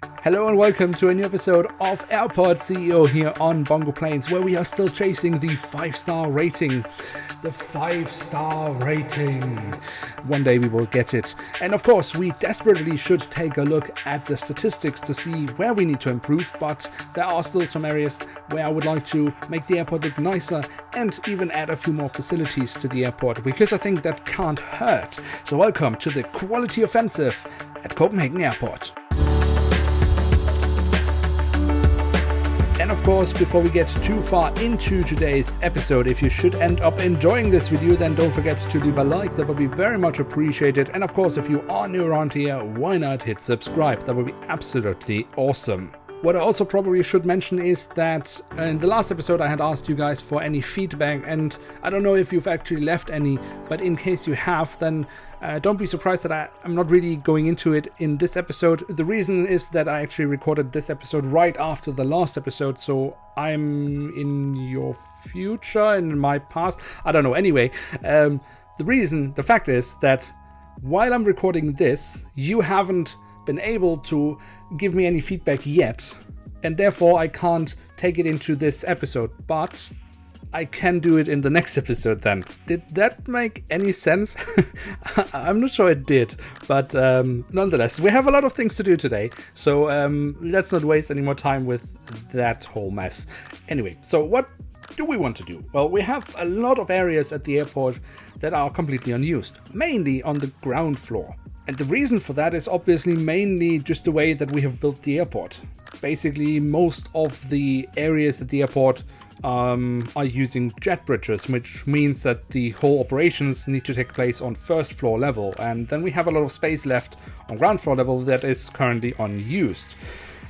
Hello and welcome to a new episode of airportceo here on BongoPlanes, where we are still chasing the 5-star rating. The 5-star rating. One day we will get it. And of course, we desperately should take a look at the statistics to see where we need to improve, but there are still some areas where I would like to make the airport look nicer and even add a few more facilities to the airport, because I think that can't hurt. So welcome to the quality offensive at Copenhagen Airport. And of course, before we get too far into today's episode, if you should end up enjoying this video, then don't forget to leave a like. That would be very much appreciated. And of course, if you are new around here, why not hit subscribe? That would be absolutely awesome. What I also probably should mention is that in the last episode I had asked you guys for any feedback, and I don't know if you've actually left any, but in case you have, then don't be surprised that I'm not really going into it in this episode. The reason is that I actually recorded this episode right after the last episode, so I'm in your future, in my past, I don't know. Anyway, the fact is that while I'm recording this, you haven't been able to give me any feedback yet, and therefore I can't take it into this episode, but I can do it in the next episode then. Did that make any sense? I'm not sure it did, but nonetheless, we have a lot of things to do today, so let's not waste any more time with that whole mess. Anyway, so what do we want to do? Well, we have a lot of areas at the airport that are completely unused, mainly on the ground floor. And the reason for that is obviously mainly just the way that we have built the airport. Basically, most of the areas at the airport are using jet bridges, which means that the whole operations need to take place on first floor level. And then we have a lot of space left on ground floor level that is currently unused.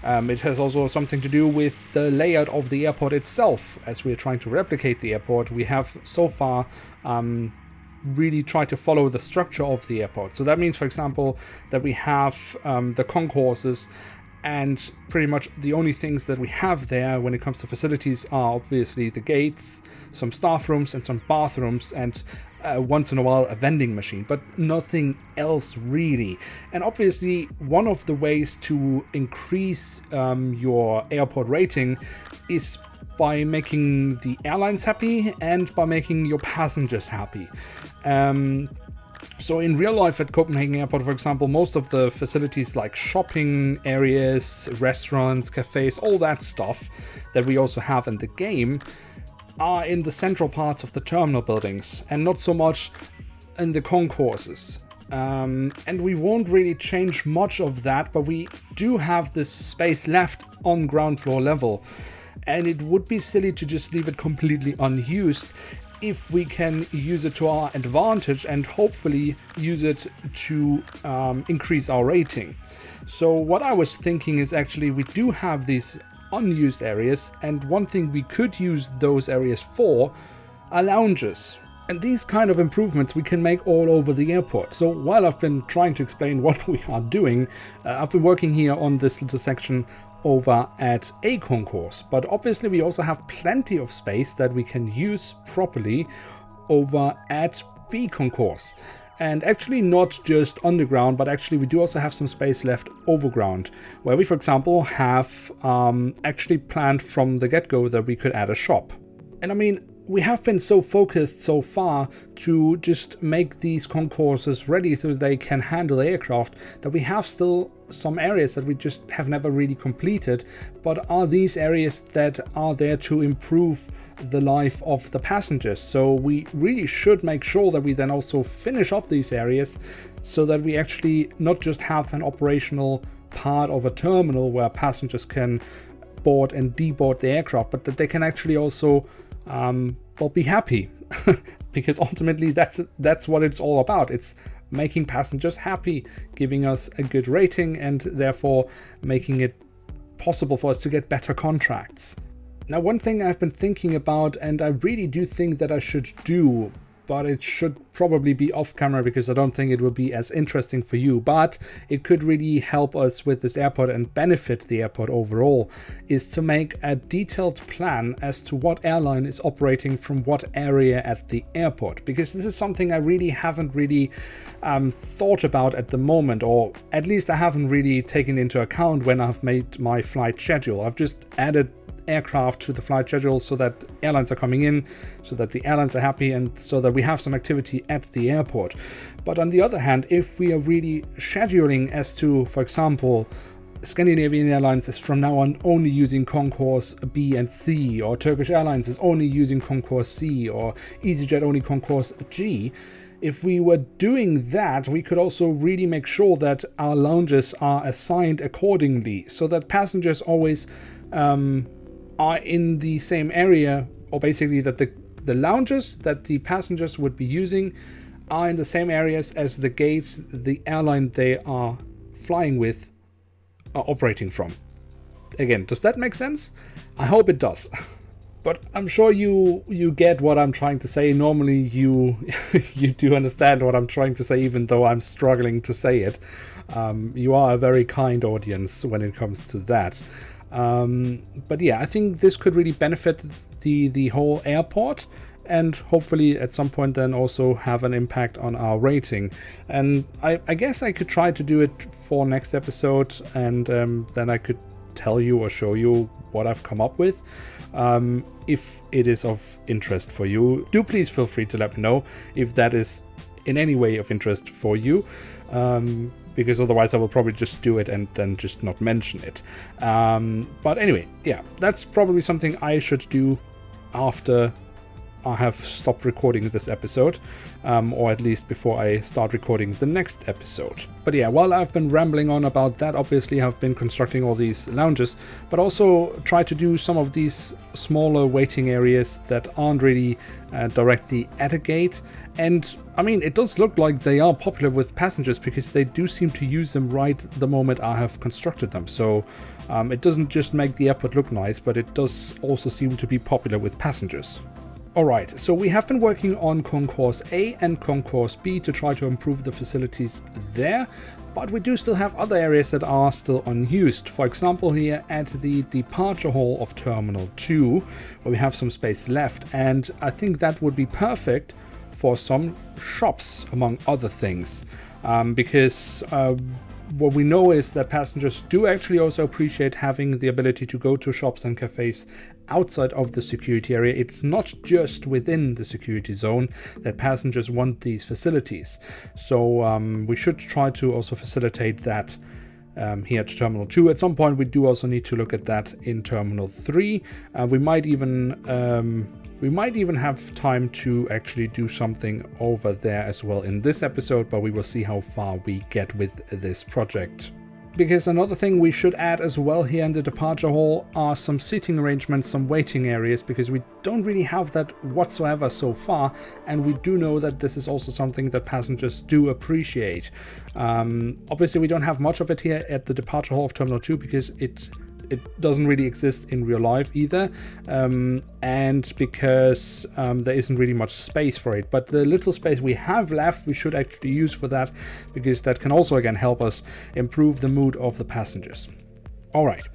It has also something to do with the layout of the airport itself. As we're trying to replicate the airport, we have so far really try to follow the structure of the airport. So that means, for example, that we have the concourses, and pretty much the only things that we have there when it comes to facilities are obviously the gates, some staff rooms and some bathrooms, and once in a while a vending machine, but nothing else really. And obviously one of the ways to increase your airport rating is by making the airlines happy and by making your passengers happy. So in real life at Copenhagen Airport, for example, most of the facilities like shopping areas, restaurants, cafes, all that stuff that we also have in the game are in the central parts of the terminal buildings and not so much in the concourses. And we won't really change much of that, but we do have this space left on ground floor level. And it would be silly to just leave it completely unused if we can use it to our advantage and hopefully use it to increase our rating. So what I was thinking is actually we do have these unused areas, and one thing we could use those areas for are lounges. And these kind of improvements we can make all over the airport. So while I've been trying to explain what we are doing, I've been working here on this little section over at A concourse, but obviously we also have plenty of space that we can use properly over at B concourse. And actually not just underground, but actually we do also have some space left overground, where we, for example, have actually planned from the get-go that we could add a shop. And I mean, we have been so focused so far to just make these concourses ready so they can handle the aircraft that we have still some areas that we just have never really completed, but are these areas that are there to improve the life of the passengers. So we really should make sure that we then also finish up these areas so that we actually not just have an operational part of a terminal where passengers can board and deboard the aircraft, but that they can actually also be happy because ultimately that's what it's all about. It's making passengers happy, giving us a good rating, and therefore making it possible for us to get better contracts. Now, one thing I've been thinking about, and I really do think that I should do, but it should probably be off camera because I don't think it will be as interesting for you. But it could really help us with this airport and benefit the airport overall, is to make a detailed plan as to what airline is operating from what area at the airport, because this is something I really haven't really thought about at the moment, or at least I haven't really taken into account when I've made my flight schedule. I've just added aircraft to the flight schedule so that airlines are coming in, so that the airlines are happy, and so that we have some activity at the airport. But on the other hand, if we are really scheduling as to, for example, Scandinavian Airlines is from now on only using concourse B and C, or Turkish Airlines is only using concourse C, or EasyJet only concourse G, if we were doing that, we could also really make sure that our lounges are assigned accordingly, so that passengers always are in the same area, or basically that the lounges that the passengers would be using are in the same areas as the gates the airline they are flying with are operating from. Again, does that make sense? I hope it does. But I'm sure you get what I'm trying to say. Normally you you do understand what I'm trying to say, even though I'm struggling to say it. You are a very kind audience when it comes to that. But yeah, I think this could really benefit the whole airport, and hopefully at some point then also have an impact on our rating. And I guess I could try to do it for next episode, and then I could tell you or show you what I've come up with. If it is of interest for you, do please feel free to let me know if that is in any way of interest for you. Because otherwise I will probably just do it and then just not mention it. But anyway, yeah, that's probably something I should do after I have stopped recording this episode, or at least before I start recording the next episode. But yeah, while I've been rambling on about that, obviously I've been constructing all these lounges, but also try to do some of these smaller waiting areas that aren't really directly at a gate. And I mean, it does look like they are popular with passengers, because they do seem to use them right the moment I have constructed them. So it doesn't just make the airport look nice, but it does also seem to be popular with passengers. Alright, so we have been working on Concourse A and Concourse B to try to improve the facilities there, but we do still have other areas that are still unused. For example, here at the departure hall of Terminal 2, where we have some space left, and I think that would be perfect for some shops, among other things, because what we know is that passengers do actually also appreciate having the ability to go to shops and cafes outside of the security area. It's not just within the security zone that passengers want these facilities. So we should try to also facilitate that here at Terminal 2. At some point we do also need to look at that in Terminal 3. We might even have time to actually do something over there as well in this episode, but we will see how far we get with this project. Because another thing we should add as well here in the departure hall are some seating arrangements, some waiting areas, because we don't really have that whatsoever so far, and we do know that this is also something that passengers do appreciate. Obviously we don't have much of it here at the departure hall of Terminal 2, because it doesn't really exist in real life either, and because there isn't really much space for it. But the little space we have left we should actually use for that, because that can also again help us improve the mood of the passengers. Alright,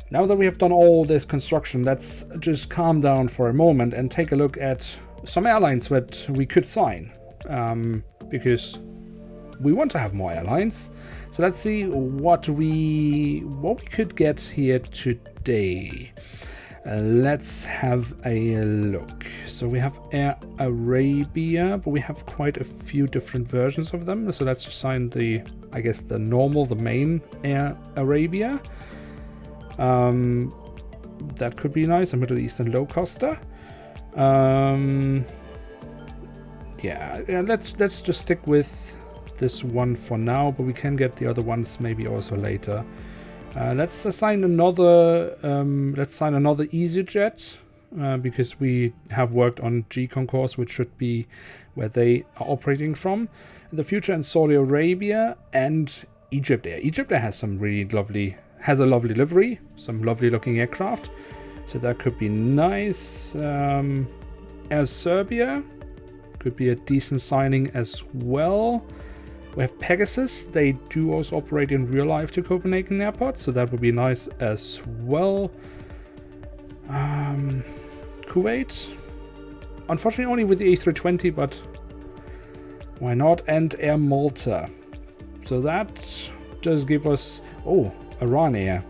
now that we have done all this construction, let's just calm down for a moment and take a look at some airlines that we could sign, because we want to have more airlines. So let's see what we could get here today. Let's have a look. So we have Air Arabia, but we have quite a few different versions of them. So let's sign the main Air Arabia. That could be nice, a Middle Eastern low coster. Yeah, let's just stick with this one for now, but we can get the other ones maybe also later. Let's assign another. Let's sign another EasyJet, because we have worked on G Concourse, which should be where they are operating from in the future, and Saudi Arabia and Egypt Air. Egypt Air has a lovely livery, some lovely looking aircraft, so that could be nice. Air Serbia Could be a decent signing as well. We have Pegasus. They do also operate in real life to Copenhagen Airport, so that would be nice as well. Kuwait. Unfortunately only with the A320, but why not? And Air Malta. So that does give us... Oh, Iran Air.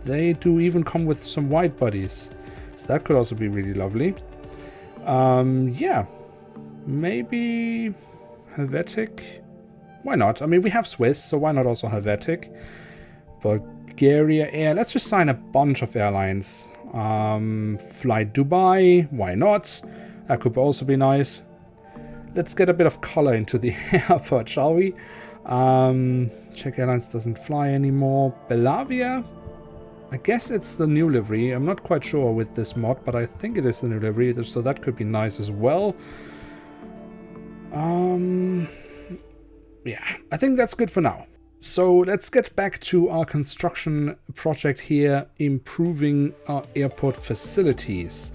They do even come with some wide bodies. So that could also be really lovely. Yeah. Maybe Helvetic. Why not? I mean, we have Swiss, so why not also Helvetic? Bulgaria Air. Let's just sign a bunch of airlines. Fly Dubai. Why not? That could also be nice. Let's get a bit of color into the airport, shall we? Czech Airlines doesn't fly anymore. Belavia. I guess it's the new livery. I'm not quite sure with this mod, but I think it is the new livery, so that could be nice as well. Yeah, I think that's good for now. So let's get back to our construction project here, improving our airport facilities.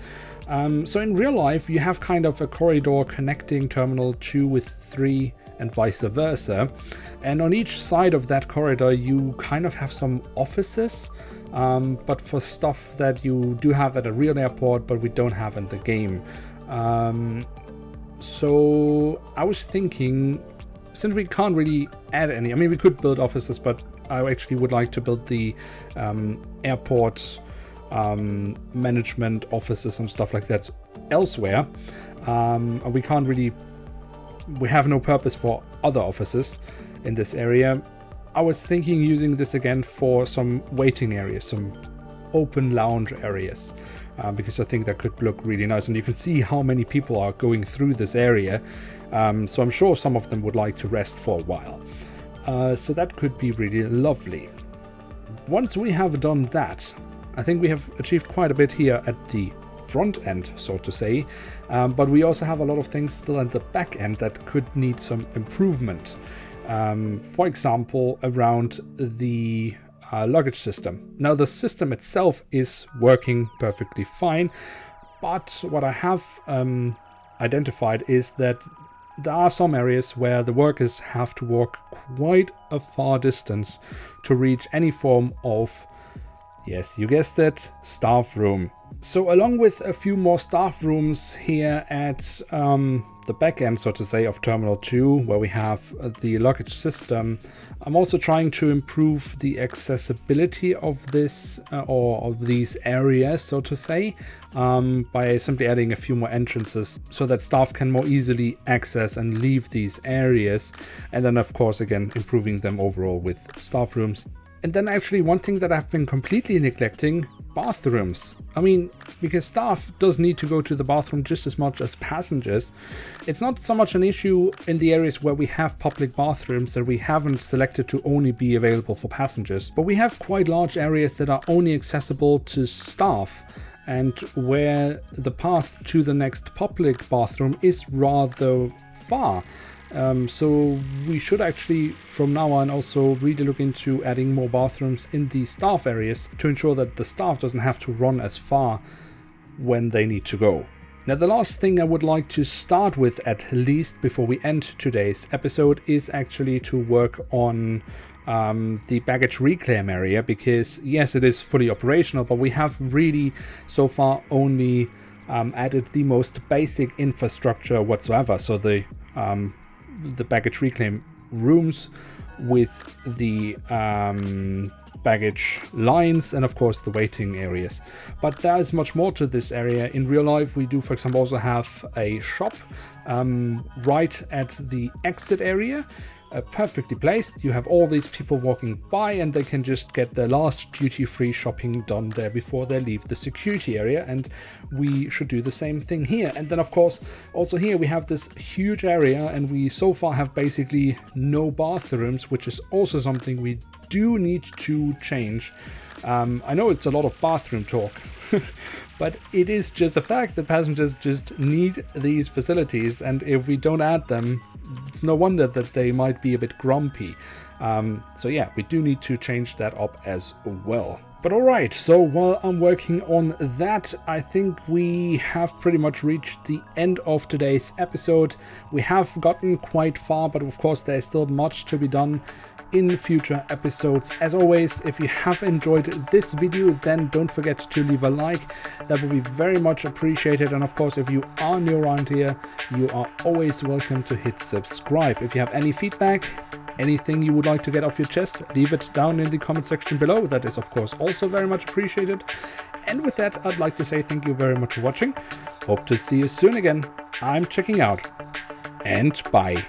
So in real life, you have kind of a corridor connecting Terminal 2 with 3 and vice versa. And on each side of that corridor, you kind of have some offices, but for stuff that you do have at a real airport, but we don't have in the game. So I was thinking, since we can't really add any, I mean, we could build offices, but I actually would like to build the airport management offices and stuff like that elsewhere. We can't really, we have no purpose for other offices in this area. I was thinking using this again for some waiting areas, some open lounge areas, because I think that could look really nice. And you can see how many people are going through this area. So I'm sure some of them would like to rest for a while. So that could be really lovely. Once we have done that, I think we have achieved quite a bit here at the front end, so to say. But we also have a lot of things still at the back end that could need some improvement. For example, around the luggage system. Now, the system itself is working perfectly fine, but what I have identified is that there are some areas where the workers have to walk quite a far distance to reach any form of, yes, you guessed it, staff room. So along with a few more staff rooms here at the back end, so to say, of Terminal 2, where we have the luggage system, I'm also trying to improve the accessibility of this or of these areas, so to say, by simply adding a few more entrances so that staff can more easily access and leave these areas. And then, of course, again, improving them overall with staff rooms. And then actually one thing that I've been completely neglecting, bathrooms. I mean, because staff does need to go to the bathroom just as much as passengers. It's not so much an issue in the areas where we have public bathrooms that we haven't selected to only be available for passengers, but we have quite large areas that are only accessible to staff and where the path to the next public bathroom is rather far. So we should actually from now on also really look into adding more bathrooms in the staff areas to ensure that the staff doesn't have to run as far when they need to go. Now, the last thing I would like to start with, at least before we end today's episode, is actually to work on the baggage reclaim area, because yes, it is fully operational, but we have really so far only added the most basic infrastructure whatsoever. So the baggage reclaim rooms with the baggage lines and of course the waiting areas. But there is much more to this area. In real life, we do, for example, also have a shop right at the exit area, perfectly placed. You have all these people walking by and they can just get their last duty-free shopping done there before they leave the security area, and we should do the same thing here. And then of course also here we have this huge area and we so far have basically no bathrooms, which is also something we do need to change. I know it's a lot of bathroom talk But it is just a fact that passengers just need these facilities, and if we don't add them, it's no wonder that they might be a bit grumpy. So yeah, we do need to change that up as well. But alright, so while I'm working on that, I think we have pretty much reached the end of today's episode. We have gotten quite far, but of course there's still much to be done in future episodes. As always, if you have enjoyed this video, then don't forget to leave a like. That would be very much appreciated. And of course, if you are new around here, you are always welcome to hit subscribe. If you have any feedback, anything you would like to get off your chest, leave it down in the comment section below. That is of course also very much appreciated. And with that, I'd like to say thank you very much for watching. Hope to see you soon again. I'm checking out, and bye.